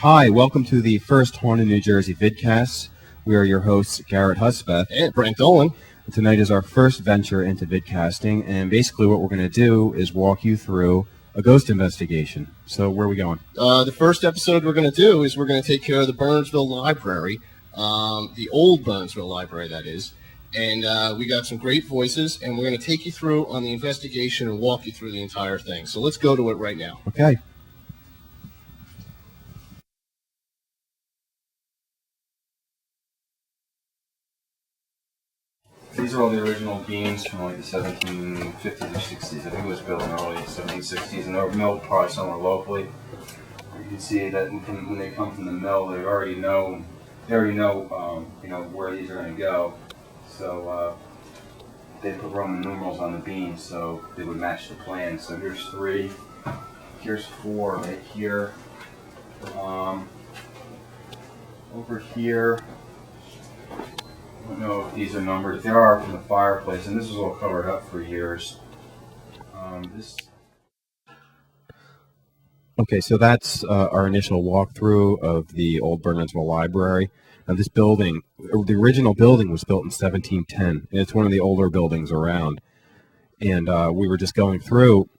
Hi, welcome to the first Haunted New Jersey Vidcast. We are your hosts, Garrett Husbeth. And Brent Dolan. And tonight is our first venture into vidcasting, and basically what we're going to do is walk you through a ghost investigation. So where are we going? The first episode we're going to do is we're going to take care of the Bernardsville Library, the old Bernardsville Library, that is. And we got some great voices, and we're going to take you through on the investigation and walk you through the entire thing. So let's go to it right now. Okay. These are all the original beams from like the 1750s or 60s. I think it was built in the early 1760s, and they were milled probably somewhere locally. You can see that when they come from the mill, they already know where these are going to go. So they put Roman numerals on the beams so they would match the plan. So here's 3, here's 4 right here. Over here, I don't know if these are numbered. If they are, from the fireplace, and this was all covered up for years. Okay, so that's our initial walkthrough of the old Bernardsville Library. Now, this building, the original building was built in 1710, and it's one of the older buildings around. And we were just going through.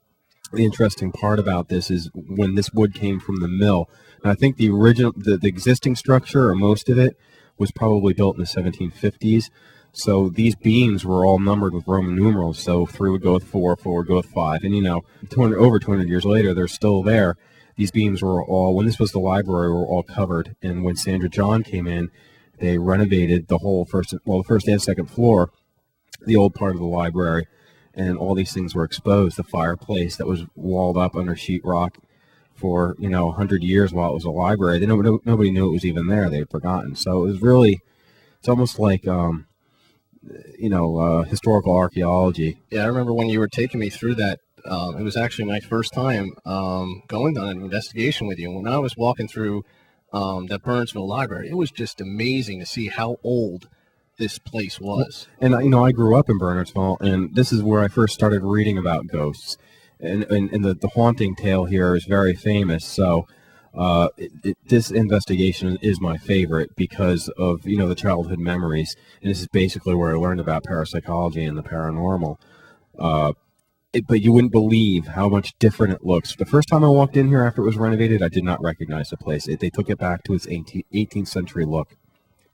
The interesting part about this is when this wood came from the mill. And I think the original, the existing structure, or most of it, was probably built in the 1750s. So these beams were all numbered with Roman numerals. So 3 would go with 4, 4 would go with 5. And over 200 years later, they're still there. These beams were all, when this was the library, were all covered. And when Sandra John came in, they renovated the whole the first and second floor, the old part of the library. And all these things were exposed. The fireplace that was walled up under sheetrock for 100 years while it was a library. Nobody knew it was even there. They had forgotten. So it was really, it's almost like historical archaeology. Yeah, I remember when you were taking me through that. It was actually my first time going on an investigation with you. When I was walking through that Bernardsville Library, it was just amazing to see how old this place was. And I grew up in Bernardsville, and this is where I first started reading about ghosts. And the haunting tale here is very famous. So this investigation is my favorite because of the childhood memories. And this is basically where I learned about parapsychology and the paranormal. But you wouldn't believe how much different it looks. The first time I walked in here after it was renovated, I did not recognize the place. They took it back to its 18th century look.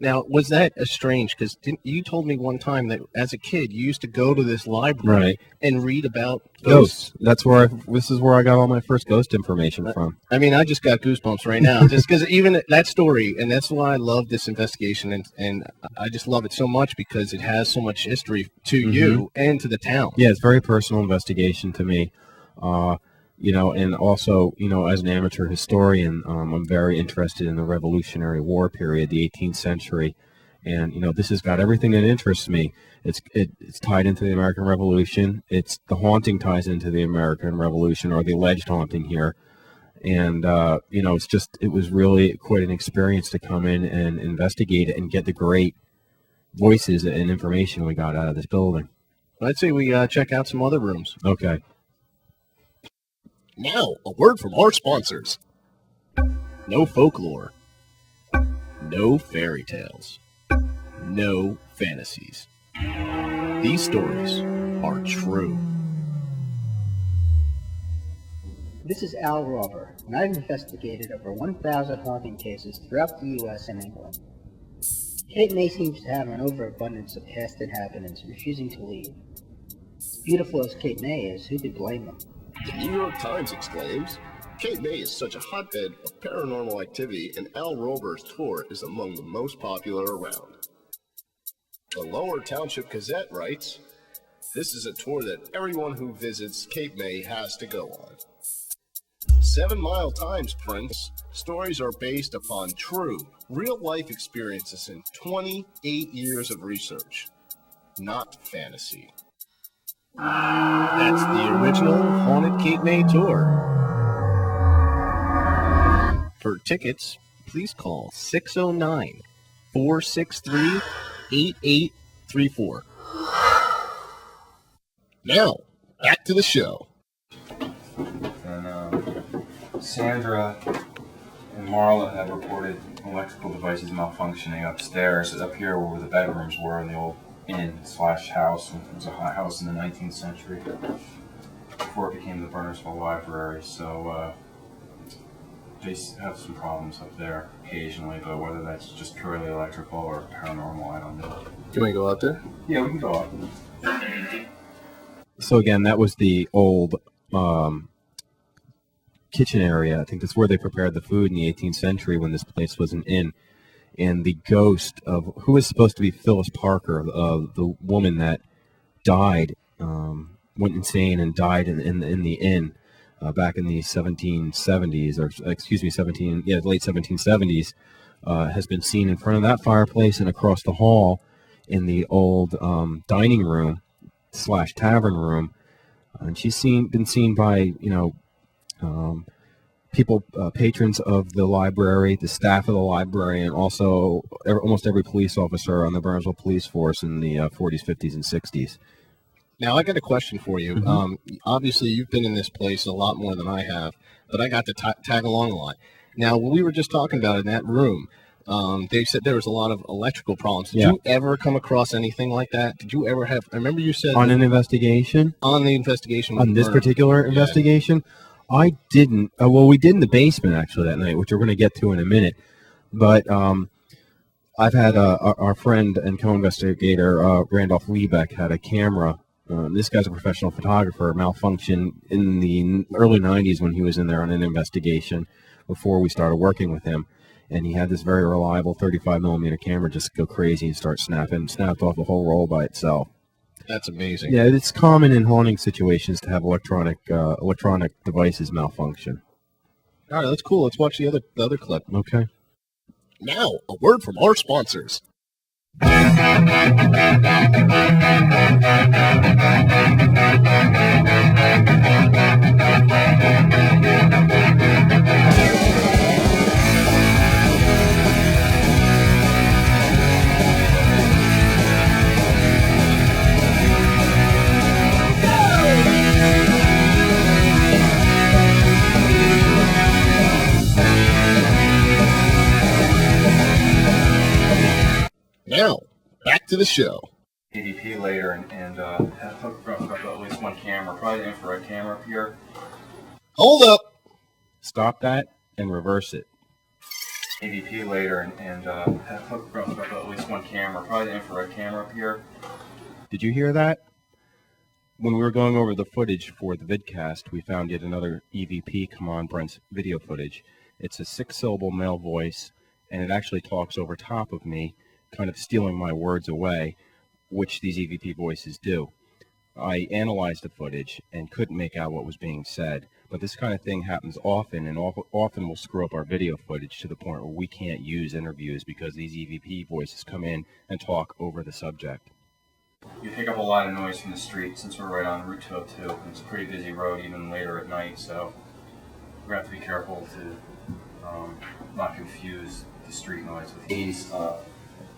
Now, was that strange? Because you told me one time that as a kid, you used to go to this library and read about ghosts. This is where I got all my first ghost information from. I mean, I just got goosebumps right now, just because even that story, and that's why I love this investigation, and I just love it so much because it has so much history to you and to the town. Yeah, it's a very personal investigation to me. And also, as an amateur historian, I'm very interested in the Revolutionary War period, the 18th century. And, this has got everything that interests me. It's tied into the American Revolution. The haunting ties into the American Revolution, or the alleged haunting here. And, it was really quite an experience to come in and investigate it and get the great voices and information we got out of this building. I'd say we check out some other rooms. Okay. Now, a word from our sponsors. No folklore. No fairy tales. No fantasies. These stories are true. This is Al Rover, and I've investigated over 1,000 haunting cases throughout the U.S. and England. Cape May seems to have an overabundance of past inhabitants refusing to leave. Beautiful as Cape May is, who could blame them? The New York Times exclaims, Cape May is such a hotbed of paranormal activity, and Al Rover's tour is among the most popular around. The Lower Township Gazette writes, this is a tour that everyone who visits Cape May has to go on. 7 Mile Times prints, stories are based upon true, real-life experiences in 28 years of research, not fantasy. That's the original Haunted Cape May tour. For tickets, please call 609-463-8834. Now, back to the show. And Sandra And Marlon had reported electrical devices malfunctioning upstairs. Up here where the bedrooms were in the old inn/house. It was a house in the 19th century before it became the Bernardsville Library. So they have some problems up there occasionally, but whether that's just purely electrical or paranormal, I don't know. Can we go out there? Yeah, we can go up. So again, that was the old kitchen area. I think that's where they prepared the food in the 18th century when this place was an inn. And the ghost of who was supposed to be Phyllis Parker, the woman that died, went insane and died in the inn back in the 1770s, or excuse me, late 1770s, has been seen in front of that fireplace and across the hall in the old dining room / tavern room. And she's been seen by people, patrons of the library, the staff of the library, and also almost every police officer on the Bernardsville police force in the 40s, 50s, and 60s. Now, I got a question for you. Mm-hmm. Obviously, you've been in this place a lot more than I have, but I got to tag along a lot. Now, when we were just talking about in that room, they said there was a lot of electrical problems. Did you ever come across anything like that? Did you ever have? I remember you said on an investigation. On the investigation. On this particular investigation, I didn't. Well, we did in the basement actually that night, which we're going to get to in a minute. But I've had our friend and co-investigator Randolph Liebeck had a camera. This guy's a professional photographer. Malfunctioned in the early 90s when he was in there on an investigation before we started working with him. And he had this very reliable 35 millimeter camera just go crazy and snapped off the whole roll by itself. That's amazing. Yeah, it's common in haunting situations to have electronic devices malfunction. All right, that's cool. Let's watch the other clip. Okay. Now, a word from our sponsors. Now, back to the show. EVP later and had hooked up at least one camera, probably an infrared camera up here. Hold up. Stop that and reverse it. EVP later and had hooked up at least one camera, probably an infrared camera up here. Did you hear that? When we were going over the footage for the vidcast, we found yet another EVP come on Brent's video footage. It's a 6-syllable male voice, and it actually talks over top of me, kind of stealing my words away, which these EVP voices do. I analyzed the footage and couldn't make out what was being said, but this kind of thing happens often, and often will screw up our video footage to the point where we can't use interviews because these EVP voices come in and talk over the subject. You pick up a lot of noise from the street since we're right on Route 202. It's a pretty busy road even later at night, so we have to be careful to not confuse the street noise with these.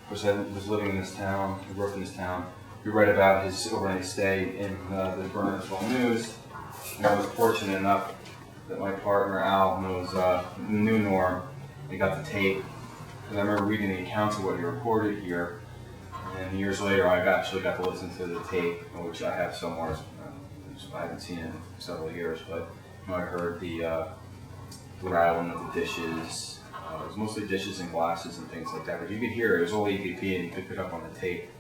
Was living in this town, he grew up in this town. We read about his overnight stay in the Bernardsville News. And I was fortunate enough that my partner Al knew Norm and got the tape. Because I remember reading the accounts of what he reported here. And years later, I actually got to listen to the tape, which I have somewhere. I haven't seen it in several years, but I heard the rattling of the dishes. It was mostly dishes and glasses and things like that. But you could hear it. It was all EVP, and you could pick it up on the tape.